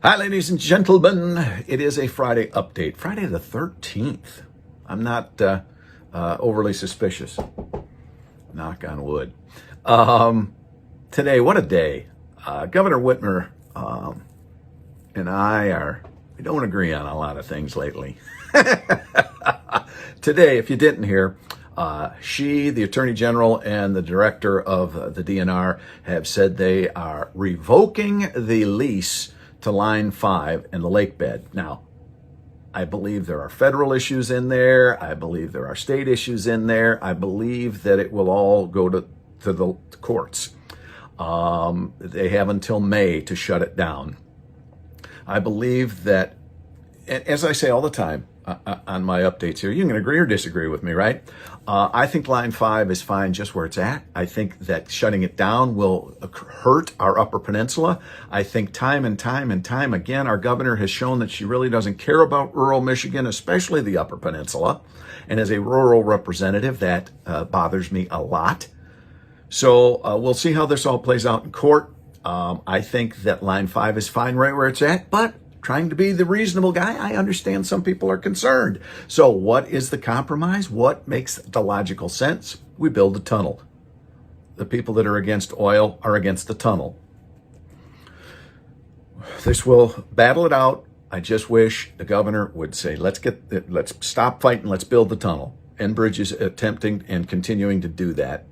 Hi, ladies and gentlemen. It is a Friday update, Friday the 13th. I'm not overly suspicious. Knock on wood. Today, what a day. Governor Whitmer and we don't agree on a lot of things lately. Today, if you didn't hear, the Attorney General, and the Director of the DNR have said they are revoking the lease to Line 5 and the lake bed. Now, I believe there are federal issues in there. I believe there are state issues in there. I believe that it will all go to the courts. They have until May to shut it down. I believe that, as I say all the time on my updates here, you can agree or disagree with me, right? I think Line 5 is fine just where it's at. I think that shutting it down will hurt our Upper Peninsula. I think time and time again, our governor has shown that she really doesn't care about rural Michigan, especially the Upper Peninsula. And as a rural representative, that bothers me a lot. So we'll see how this all plays out in court. I think that Line 5 is fine right where it's at, but trying to be the reasonable guy, I understand some people are concerned. So what is the compromise? What makes the logical sense? We build a tunnel. The people that are against oil are against the tunnel. This will battle it out. I just wish the governor would say, let's stop fighting, let's build the tunnel. Enbridge is attempting and continuing to do that.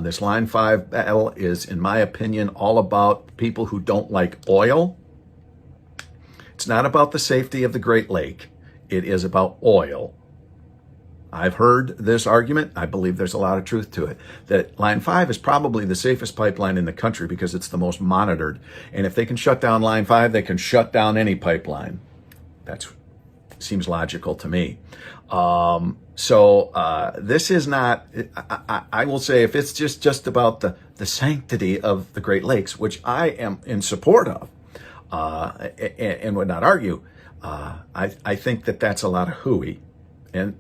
This Line 5 battle is, in my opinion, all about people who don't like oil. It's not about the safety of the Great Lake. It is about oil. I've heard this argument. I believe there's a lot of truth to it, that Line 5 is probably the safest pipeline in the country because it's the most monitored. And if they can shut down Line 5, they can shut down any pipeline. That seems logical to me. This is not, I will say, if it's just about the sanctity of the Great Lakes, which I am in support of, and would not argue, I think that that's a lot of hooey. And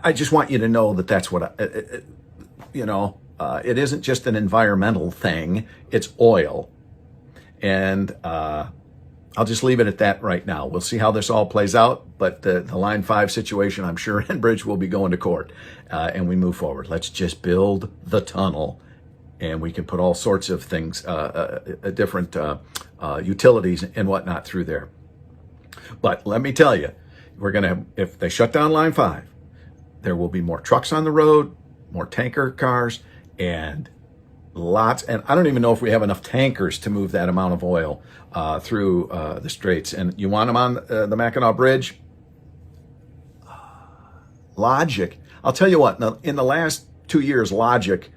I just want you to know that that's what, it isn't just an environmental thing, it's oil. And I'll just leave it at that right now. We'll see how this all plays out, but the Line 5 situation, I'm sure Enbridge will be going to court, and we move forward. Let's just build the tunnel, and we can put all sorts of things, different utilities and whatnot through there. But let me tell you, if they shut down Line 5, there will be more trucks on the road, more tanker cars, and lots. And I don't even know if we have enough tankers to move that amount of oil through the straits. And you want them on the Mackinac Bridge? Logic. I'll tell you what, in the last 2 years, logic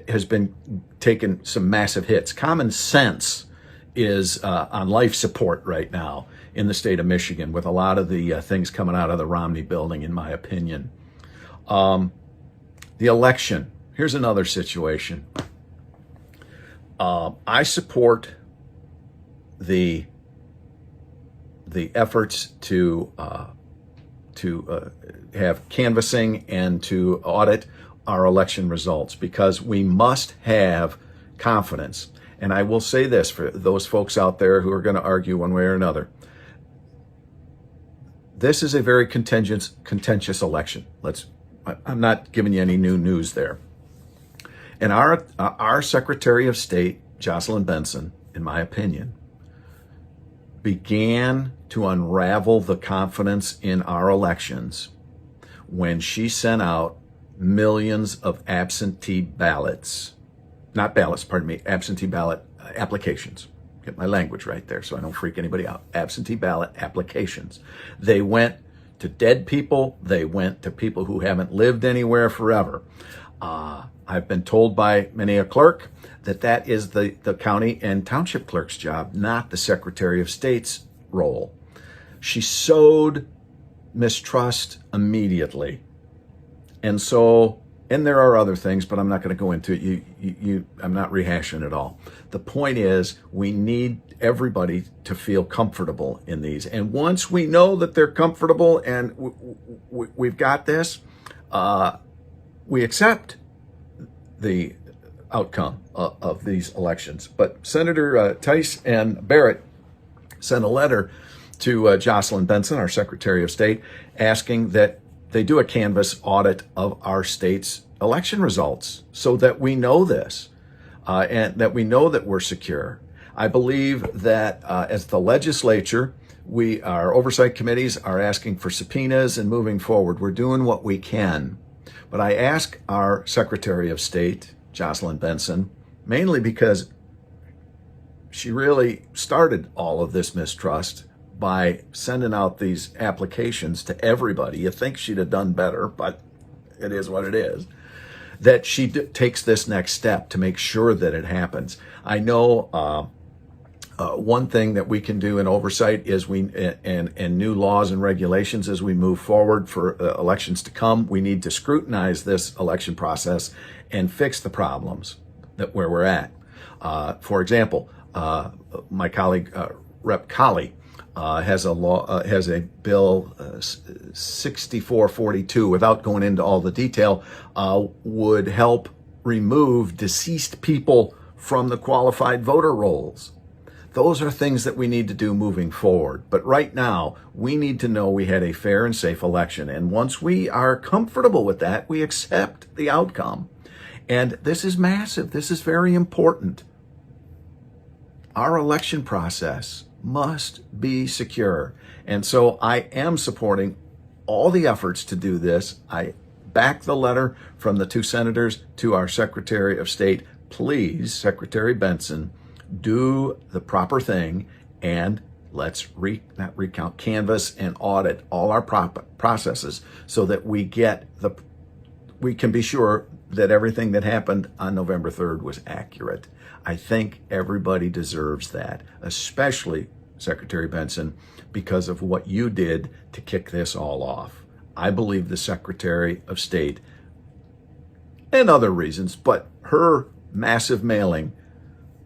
has been taking some massive hits. Common sense is on life support right now in the state of Michigan, with a lot of the things coming out of the Romney building, in my opinion. The election. Here's another situation. I support the efforts to have canvassing and to audit our election results, because we must have confidence. And I will say this for those folks out there who are going to argue one way or another. This is a very contentious election. I'm not giving you any new news there. And our Secretary of State, Jocelyn Benson, in my opinion, began to unravel the confidence in our elections when she sent out millions of absentee ballots. Not ballots, pardon me, absentee ballot applications. Get my language right there so I don't freak anybody out. Absentee ballot applications. They went to dead people. They went to people who haven't lived anywhere forever. I've been told by many a clerk that is the county and township clerk's job, not the Secretary of State's role. She sowed mistrust immediately. And there are other things, but I'm not going to go into it. I'm not rehashing it all. The point is, we need everybody to feel comfortable in these. And once we know that they're comfortable and we've got this, we accept the outcome of these elections. But Senator Tice and Barrett sent a letter to Jocelyn Benson, our Secretary of State, asking that they do a canvass audit of our state's election results so that we know this and that we know that we're secure. I believe that as the legislature, our oversight committees are asking for subpoenas and moving forward. We're doing what we can. But I ask our Secretary of State, Jocelyn Benson, mainly because she really started all of this mistrust by sending out these applications to everybody. You think she'd have done better, but it is what it is. That she takes this next step to make sure that it happens. I know one thing that we can do in oversight is and new laws and regulations as we move forward for elections to come. We need to scrutinize this election process and fix the problems where we're at. For example, my colleague Rep. Colley has a bill 6442. Without going into all the detail, would help remove deceased people from the qualified voter rolls. Those are things that we need to do moving forward. But right now, we need to know we had a fair and safe election. And once we are comfortable with that, we accept the outcome. And this is massive. This is very important. Our election process must be secure. And so I am supporting all the efforts to do this. I back the letter from the two senators to our Secretary of State. Please, Secretary Benson, do the proper thing and let's canvass and audit all our processes so that we can be sure that everything that happened on November 3rd was accurate. I think everybody deserves that, especially Secretary Benson, because of what you did to kick this all off. I believe the Secretary of State, and other reasons, but her massive mailing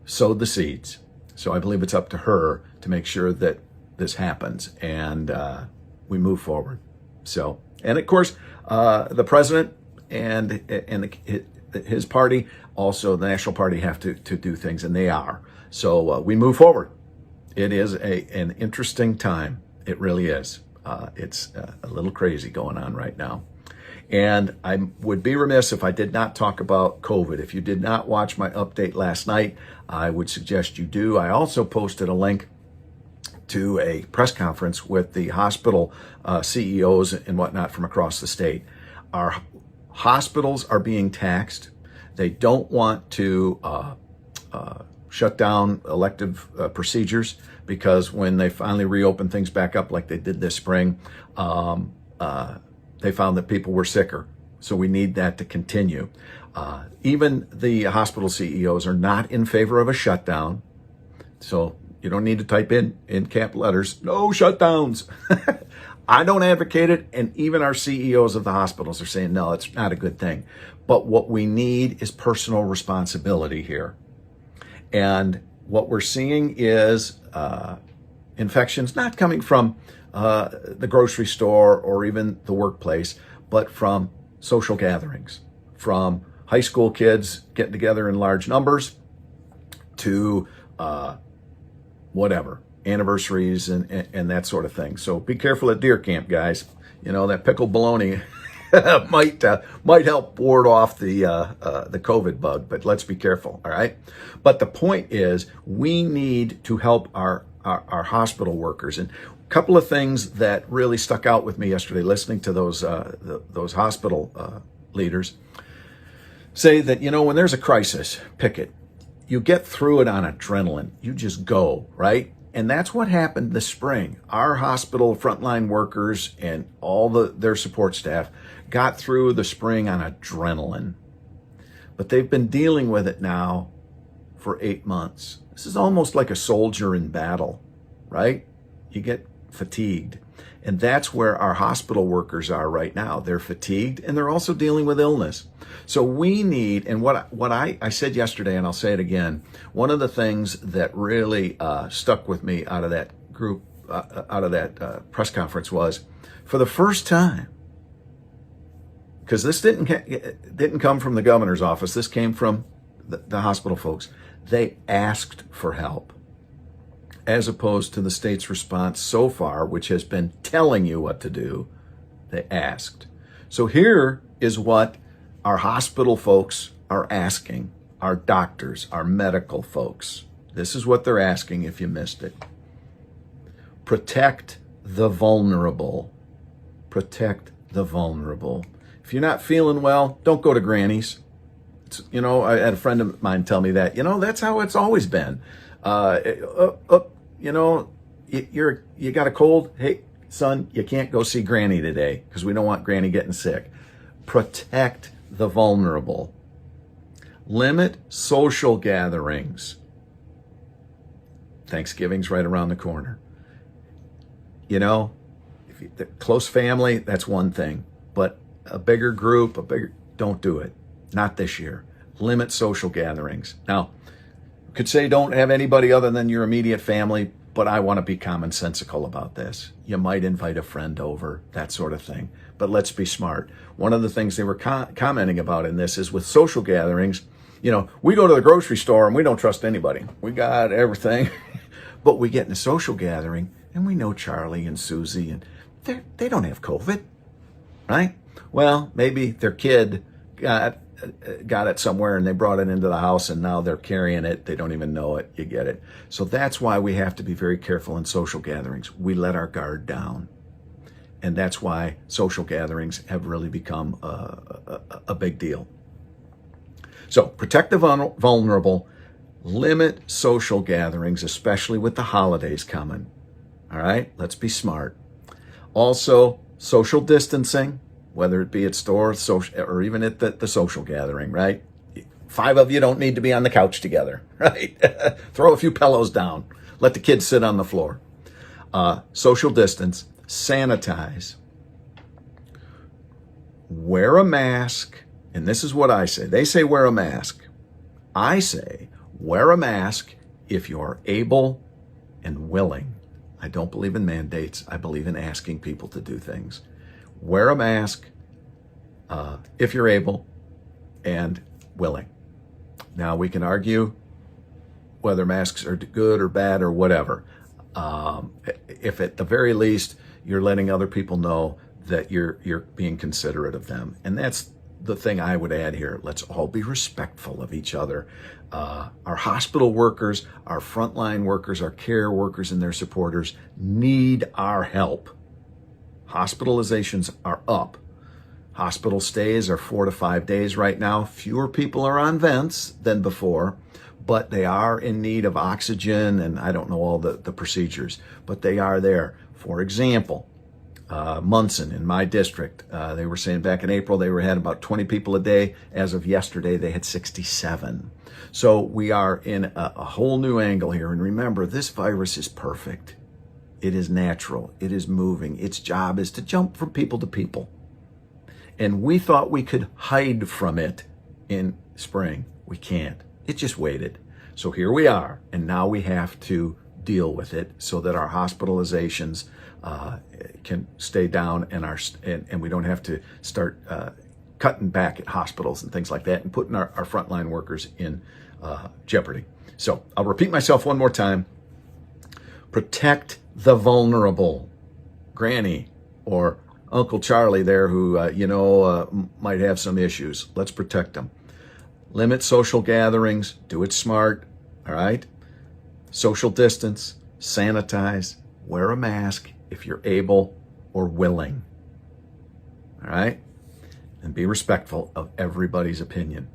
sowed the seeds. So I believe it's up to her to make sure that this happens and we move forward. So, and of course, the president and his party, also the National Party, have to do things, and they are. So we move forward. It is an interesting time. It really is. It's a little crazy going on right now. And I would be remiss if I did not talk about COVID. If you did not watch my update last night, I would suggest you do. I also posted a link to a press conference with the hospital CEOs and whatnot from across the state. Our hospitals are being taxed. They don't want to shut down elective procedures because when they finally reopen things back up like they did this spring, they found that people were sicker. So we need that to continue. Even the hospital CEOs are not in favor of a shutdown. So you don't need to type in cap letters, no shutdowns. I don't advocate it. And even our CEOs of the hospitals are saying, no, it's not a good thing. But what we need is personal responsibility here. And what we're seeing is infections not coming from the grocery store or even the workplace, but from social gatherings, from high school kids getting together in large numbers to whatever, anniversaries and that sort of thing. So be careful at deer camp, guys. You know, that pickled bologna might help ward off the COVID bug, but let's be careful, all right? But the point is, we need to help our hospital workers. And a couple of things that really stuck out with me yesterday, listening to those hospital leaders say that, you know, when there's a crisis, pick it. You get through it on adrenaline. You just go, right? And that's what happened this spring. Our hospital frontline workers and all their support staff got through the spring on adrenaline. But they've been dealing with it now for 8 months. This is almost like a soldier in battle, right? You get fatigued. And that's where our hospital workers are right now. They're fatigued and they're also dealing with illness. So we need, and what I said yesterday, and I'll say it again, one of the things that really stuck with me out of that group, out of that press conference was, for the first time, because this didn't come from the governor's office, this came from the hospital folks, they asked for help. as opposed to the state's response so far, which has been telling you what to do. They asked. So here is what our hospital folks are asking, our doctors, our medical folks. This is what they're asking if you missed it. Protect the vulnerable. Protect the vulnerable. If you're not feeling well, don't go to Granny's. I had a friend of mine tell me that, that's how it's always been. You got a cold. Hey, son, you can't go see Granny today because we don't want Granny getting sick. Protect the vulnerable. Limit social gatherings. Thanksgiving's right around the corner. The close family, that's one thing. But a bigger group, don't do it. Not this year. Limit social gatherings. Now, you could say don't have anybody other than your immediate family, but I want to be commonsensical about this. You might invite a friend over, that sort of thing. But let's be smart. One of the things they were commenting about in this is with social gatherings, we go to the grocery store and we don't trust anybody. We got everything. But we get in a social gathering and we know Charlie and Susie and they don't have COVID, right? Well, maybe their kid got it somewhere and they brought it into the house and now they're carrying it. They don't even know it. You get it. So that's why we have to be very careful in social gatherings. We let our guard down. And that's why social gatherings have really become a big deal. So protect the vulnerable, limit social gatherings, especially with the holidays coming. All right, let's be smart. Also, social distancing, whether it be at stores or even at the social gathering, right? 5 of you don't need to be on the couch together, right? Throw a few pillows down. Let the kids sit on the floor. Social distance, sanitize, wear a mask, and this is what I say. They say wear a mask. I say wear a mask if you're able and willing. I don't believe in mandates. I believe in asking people to do things. Wear a mask if you're able and willing. Now, we can argue whether masks are good or bad or whatever. If at the very least you're letting other people know that you're being considerate of them. And that's the thing I would add here. Let's all be respectful of each other. Our hospital workers, our frontline workers, our care workers and their supporters need our help. Hospitalizations are up. Hospital stays are 4 to 5 days right now. Fewer people are on vents than before, but they are in need of oxygen and I don't know all the procedures, but they are there. For example, Munson in my district, they were saying back in April they had about 20 people a day. As of yesterday, they had 67. So we are in a whole new angle here. And remember, this virus is perfect. It is natural. It is moving. Its job is to jump from people to people. And we thought we could hide from it in spring. We can't. It just waited. So here we are. And now we have to deal with it so that our hospitalizations can stay down and we don't have to start cutting back at hospitals and things like that and putting our frontline workers in jeopardy. So I'll repeat myself one more time. Protect the vulnerable. Granny or Uncle Charlie there who, might have some issues. Let's protect them. Limit social gatherings. Do it smart. All right? Social distance. Sanitize. Wear a mask if you're able or willing. All right? And be respectful of everybody's opinion.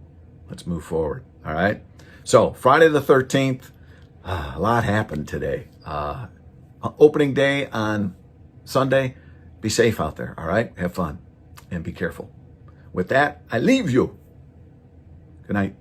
Let's move forward. All right? So, Friday the 13th, a lot happened today. Opening day on Sunday. Be safe out there, all right? Have fun and be careful. With that, I leave you. Good night.